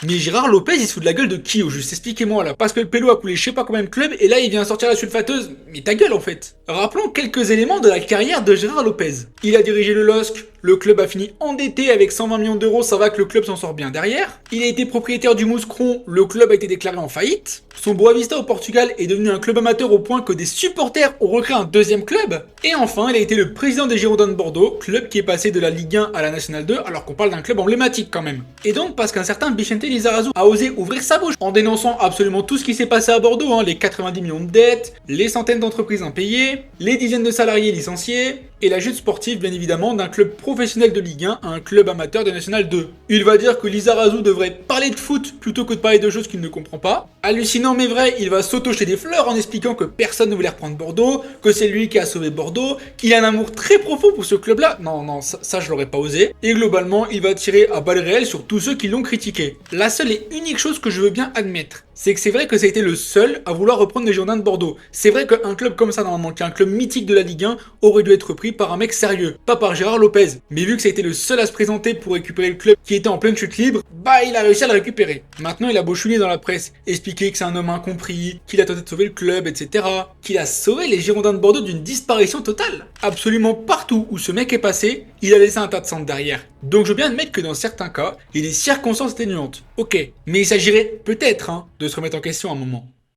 Mais Gérard Lopez, il se fout de la gueule de qui au juste? Expliquez-moi là. Parce que le pélo a coulé je sais pas combien de clubs et là il vient sortir la sulfateuse. Mais ta gueule en fait. Rappelons quelques éléments de la carrière de Gérard Lopez. Il a dirigé le LOSC, le club a fini endetté avec 120 millions d'euros, ça va que le club s'en sort bien derrière. Il a été propriétaire du Mouscron, le club a été déclaré en faillite. Son Boavista au Portugal est devenu un club amateur au point que des supporters ont recréé un deuxième club. Et enfin, il a été le président des Girondins de Bordeaux, club qui est passé de la Ligue 1 à la Nationale 2, alors qu'on parle d'un club emblématique quand même. Et donc parce qu'un certain Vicente Lizarazu a osé ouvrir sa bouche en dénonçant absolument tout ce qui s'est passé à Bordeaux, les 90 millions de dettes, les centaines d'entreprises impayées, les dizaines de salariés licenciés, et la chute sportive bien évidemment d'un club professionnel de Ligue 1 à un club amateur de National 2. Il va dire que Lizarazu devrait parler de foot plutôt que de parler de choses qu'il ne comprend pas. Hallucinant mais vrai, il va s'auto-jeter des fleurs en expliquant que personne ne voulait reprendre Bordeaux, que c'est lui qui a sauvé Bordeaux, qu'il a un amour très profond pour ce club-là. Non, ça je l'aurais pas osé. Et globalement, il va tirer à balles réelles sur tous ceux qui l'ont critiqué. La seule et unique chose que je veux bien admettre, c'est que c'est vrai que ça a été le seul à vouloir reprendre les Girondins de Bordeaux. C'est vrai qu'un club comme ça, normalement, qui est un club mythique de la Ligue 1, aurait dû être repris par un mec sérieux, pas par Gérard Lopez. Mais vu que ça a été le seul à se présenter pour récupérer le club qui était en pleine chute libre, bah il a réussi à le récupérer. Maintenant, il a beau chouiner dans la presse, expliquer que c'est un homme incompris, qu'il a tenté de sauver le club, etc. Qu'il a sauvé les Girondins de Bordeaux d'une disparition totale. Absolument partout où ce mec est passé, il a laissé un tas de cendres derrière. Donc je veux bien admettre que dans certains cas, il y a des circonstances atténuantes. Ok, mais il s'agirait peut-être de se remettre en question à un moment.